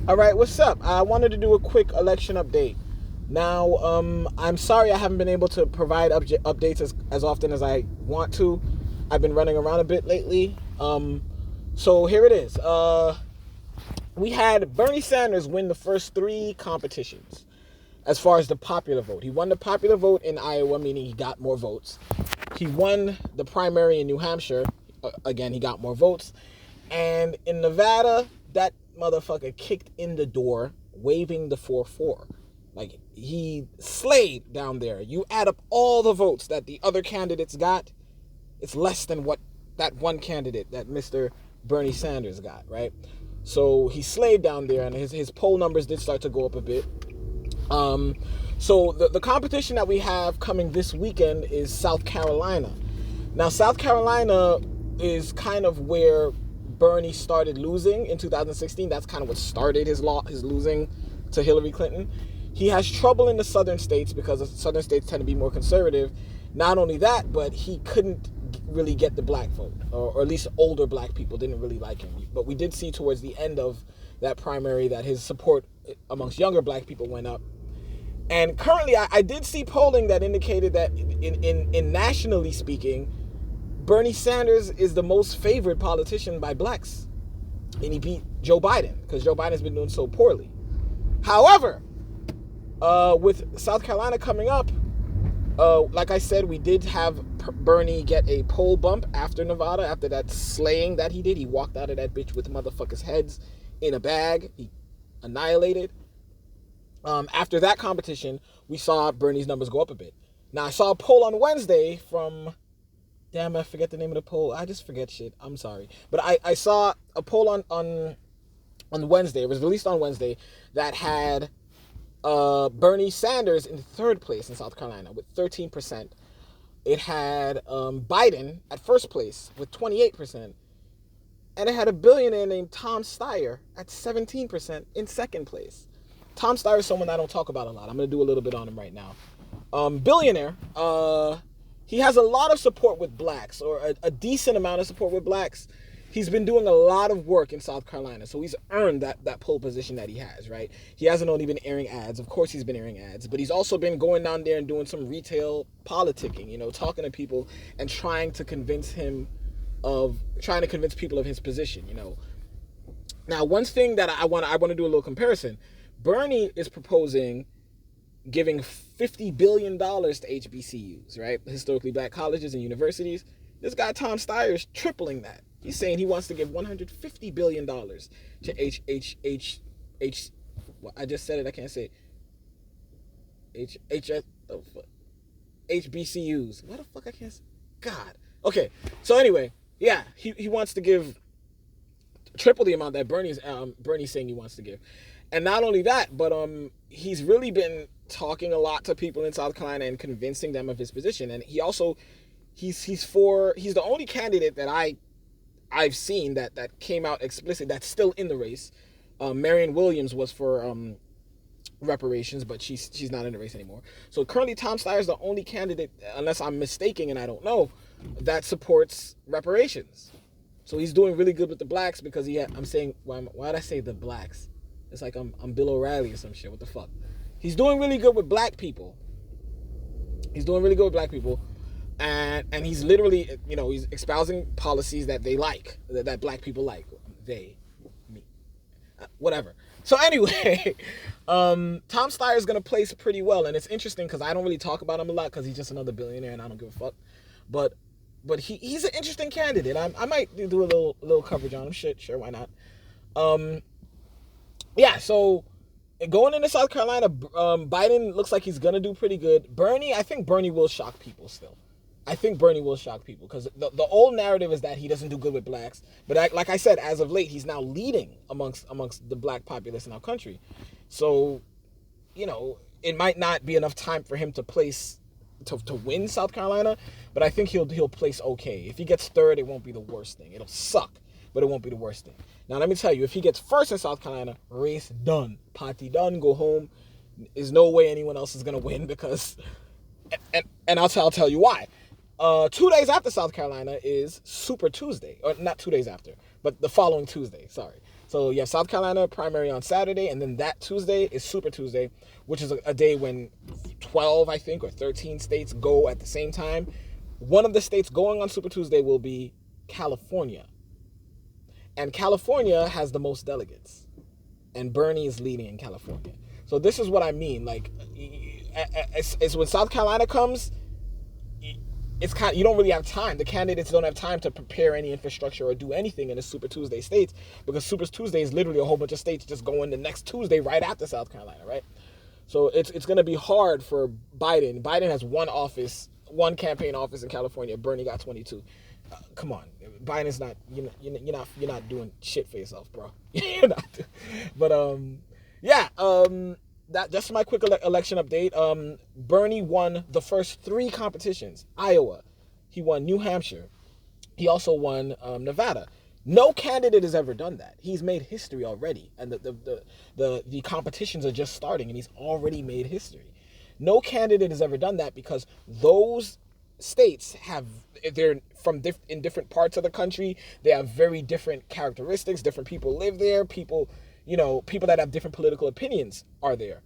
All right, what's up? I wanted to do a quick election update. Now, I'm sorry I haven't been able to provide updates as often as I want to. I've been running around a bit lately. So here it is. We had Bernie Sanders win the first three competitions as far as the popular vote. He won the popular vote in Iowa, meaning he got more votes. He won the primary in New Hampshire. Again, he got more votes. And in Nevada, that motherfucker kicked in the door, waving the 4-4. Like, he slayed down there. You add up all the votes that the other candidates got, it's less than what that one candidate, that Mr. Bernie Sanders got, right? So he slayed down there, and his poll numbers did start to go up a bit. So the competition that we have coming this weekend is South Carolina. Now, South Carolina is kind of where Bernie started losing in 2016. That's kind of what started his losing to Hillary Clinton. He has trouble in the southern states because the southern states tend to be more conservative. Not only that, but he couldn't really get the black vote, or at least older black people didn't really like him. But we did see towards the end of that primary that his support amongst younger black people went up. And currently, I did see polling that indicated that in nationally speaking, Bernie Sanders is the most favored politician by blacks. And he beat Joe Biden because Joe Biden's been doing so poorly. However, with South Carolina coming up, like I said, we did have Bernie get a poll bump after Nevada, after that slaying that he did. He walked out of that bitch with motherfuckers' heads in a bag. He annihilated. After that competition, we saw Bernie's numbers go up a bit. Now, I saw a poll on Wednesday from... Damn, I forget the name of the poll. I just forget shit. I'm sorry. But I saw a poll on Wednesday. It was released on Wednesday that had Bernie Sanders in third place in South Carolina with 13%. It had Biden at first place with 28%. And it had a billionaire named Tom Steyer at 17% in second place. Tom Steyer is someone I don't talk about a lot. I'm going to do a little bit on him right now. Billionaire. He has a lot of support with blacks, or a decent amount of support with blacks. He's been doing a lot of work in South Carolina, so he's earned that pole position that he has, right? He hasn't only been airing ads. Of course he's been airing ads, but he's also been going down there and doing some retail politicking, talking to people and trying to convince people of his position, Now, one thing that I want to do a little comparison. Bernie is proposing giving $50 billion to HBCUs, right? Historically black colleges and universities. This guy, Tom Steyer, is tripling that. He's saying he wants to give $150 billion to I just said it, I can't say it. HBCUs. What the fuck I can't say? God. Okay, so anyway, yeah, he wants to give triple the amount that Bernie's saying he wants to give. And not only that, but he's really been talking a lot to people in South Carolina and convincing them of his position. And he also he's the only candidate that I've seen that came out explicit that's still in the race. Marianne Williams was for reparations, but she's not in the race anymore. So currently Tom Steyer is the only candidate, unless I'm mistaken and I don't know, that supports reparations. So he's doing really good with the blacks because I'm saying, why'd I say the blacks? It's like I'm Bill O'Reilly or some shit. What the fuck? He's doing really good with black people. And he's literally, he's espousing policies that they like, that black people like. They, me, whatever. So anyway, Tom Steyer is going to place pretty well. And it's interesting because I don't really talk about him a lot because he's just another billionaire and I don't give a fuck. But he's an interesting candidate. I might do a little coverage on him. Sure, why not? Yeah, so going into South Carolina, Biden looks like he's going to do pretty good. I think Bernie will shock people still. I think Bernie will shock people because the old narrative is that he doesn't do good with blacks. But like I said, as of late, he's now leading amongst the black populace in our country. So, it might not be enough time for him to place to win South Carolina, but I think he'll place okay. If he gets third, it won't be the worst thing. It'll suck, but it won't be the worst thing. Now, let me tell you, if he gets first in South Carolina, race done. Party done, go home. There's no way anyone else is going to win because... And I'll tell you why. 2 days after South Carolina is Super Tuesday. Or not 2 days after, but the following Tuesday, sorry. So you have South Carolina primary on Saturday, and then that Tuesday is Super Tuesday, which is a day when 12, I think, or 13 states go at the same time. One of the states going on Super Tuesday will be California. And California has the most delegates. And Bernie is leading in California. So this is what I mean. Like, it's when South Carolina comes, it's kind of, you don't really have time. The candidates don't have time to prepare any infrastructure or do anything in the Super Tuesday states, because Super Tuesday is literally a whole bunch of states just going the next Tuesday right after South Carolina, right? So it's going to be hard for Biden. Biden has one campaign office in California. Bernie got 22. Come on, Biden's not, you're not doing shit for yourself, bro. You're not. But that just my quick election update. Bernie won the first 3 competitions. Iowa, he won New Hampshire, he also won Nevada. No candidate has ever done that. He's made history already, and the competitions are just starting, and he's already made history. No candidate has ever done that, because those states they're in different parts of the country. They have very different characteristics. Different people live there. People that have different political opinions are there.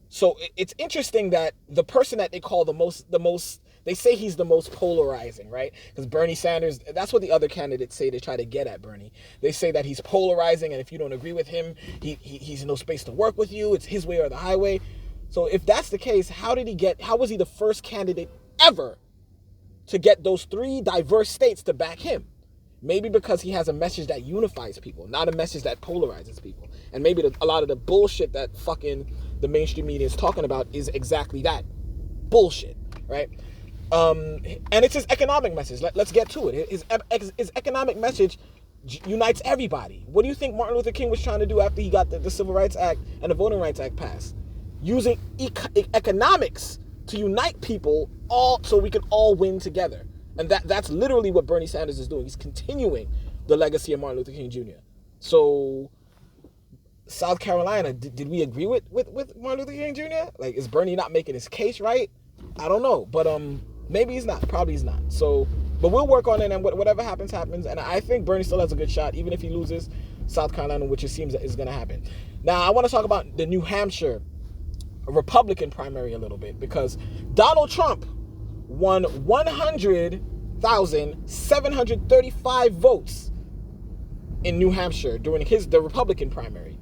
So it's interesting that the person that they call the most, they say he's the most polarizing, right? Because Bernie Sanders, that's what the other candidates say. They try to get at Bernie. They say that he's polarizing, and if you don't agree with him, he's no space to work with you. It's his way or the highway. So if that's the case, how was he the first candidate ever to get those 3 diverse states to back him? Maybe because he has a message that unifies people, not a message that polarizes people. And maybe a lot of the bullshit that fucking the mainstream media is talking about is exactly that. Bullshit, right? And it's his economic message. Let's get to it. His economic message unites everybody. What do you think Martin Luther King was trying to do after he got the Civil Rights Act and the Voting Rights Act passed? Using economics to unite people all so we can all win together. And that's literally what Bernie Sanders is doing. He's continuing the legacy of Martin Luther King Jr. So South Carolina, did we agree with Martin Luther King Jr.? Like, is Bernie not making his case right? I don't know, but maybe he's not. Probably he's not. So, but we'll work on it, and whatever happens, happens. And I think Bernie still has a good shot, even if he loses South Carolina, which it seems is going to happen. Now, I want to talk about the New Hampshire Republican primary a little bit, because Donald Trump won 100,735 votes in New Hampshire during the Republican primary.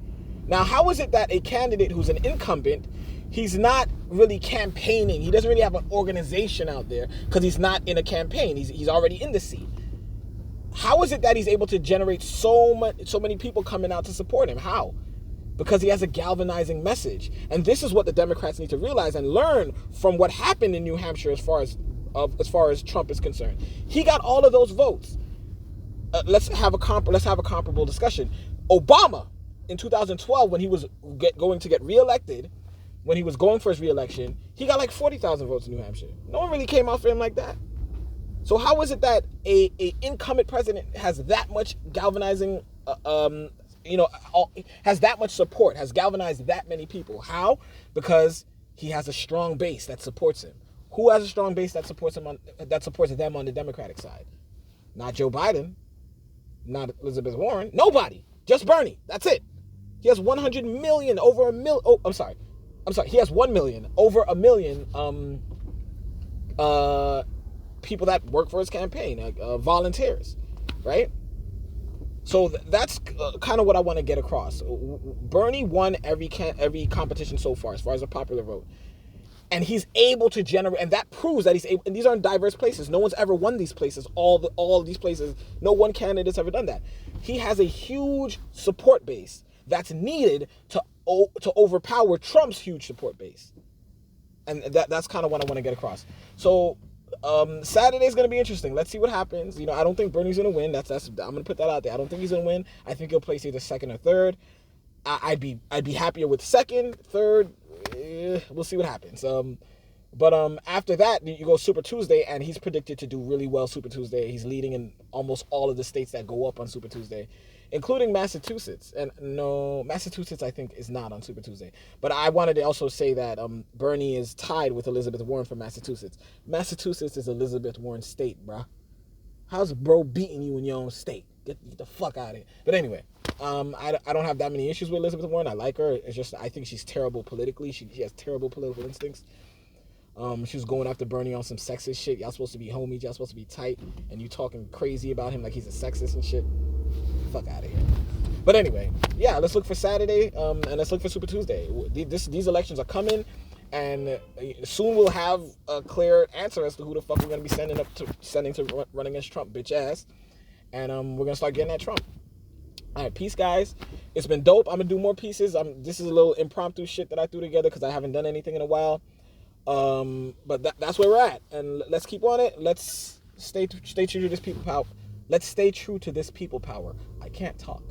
Now, how is it that a candidate who's an incumbent, he's not really campaigning, he doesn't really have an organization out there, because he's not in a campaign, he's already in the seat. How is it that he's able to generate so many people coming out to support him? How? Because he has a galvanizing message. And this is what the Democrats need to realize and learn from what happened in New Hampshire as far as Trump is concerned. He got all of those votes. Let's have a comparable discussion. Obama in 2012, when he was going to get reelected, when he was going for his reelection, he got like 40,000 votes in New Hampshire. No one really came out for him like that. So how is it that a incumbent president has that much galvanizing has that much support, has galvanized that many people? How? Because he has a strong base that supports him. Who has a strong base that supports them on the Democratic side? Not Joe Biden, not Elizabeth Warren, nobody. Just Bernie. That's it. He has 100 million, over a million. Oh, I'm sorry. He has 1 million, over a million people that work for his campaign, volunteers, right? So that's kind of what I want to get across. Bernie won every competition so far as a popular vote. And he's able to generate, and that proves that he's able, and these aren't diverse places. No one's ever won these places, all of these places. No one candidate's ever done that. He has a huge support base that's needed to overpower Trump's huge support base. And that's kind of what I want to get across. So Saturday's going to be interesting. Let's see what happens. I don't think Bernie's going to win. I'm going to put that out there. I don't think he's going to win. I think he'll place either second or third. I'd be happier with second, third. We'll see what happens. But after that, you go Super Tuesday, and he's predicted to do really well Super Tuesday. He's leading in almost all of the states that go up on Super Tuesday, including Massachusetts. And no, Massachusetts, I think, is not on Super Tuesday. But I wanted to also say that Bernie is tied with Elizabeth Warren for Massachusetts. Massachusetts is Elizabeth Warren's state, bruh. How's bro beating you in your own state? Get the fuck out of here. But anyway, I don't have that many issues with Elizabeth Warren. I like her. It's just I think she's terrible politically. She has terrible political instincts. She was going after Bernie on some sexist shit. Y'all supposed to be homies. Y'all supposed to be tight, and you talking crazy about him like he's a sexist and shit. Fuck out of here. But anyway, yeah, let's look for Saturday, and let's look for Super Tuesday. These elections are coming, and soon we'll have a clear answer as to who the fuck we're gonna be sending to run against Trump, bitch ass, and we're gonna start getting at Trump. All right, peace, guys. It's been dope. I'm gonna do more pieces. This is a little impromptu shit that I threw together because I haven't done anything in a while. But that's where we're at, and let's keep on it. Let's stay true to this people power. Let's stay true to this people power. I can't talk.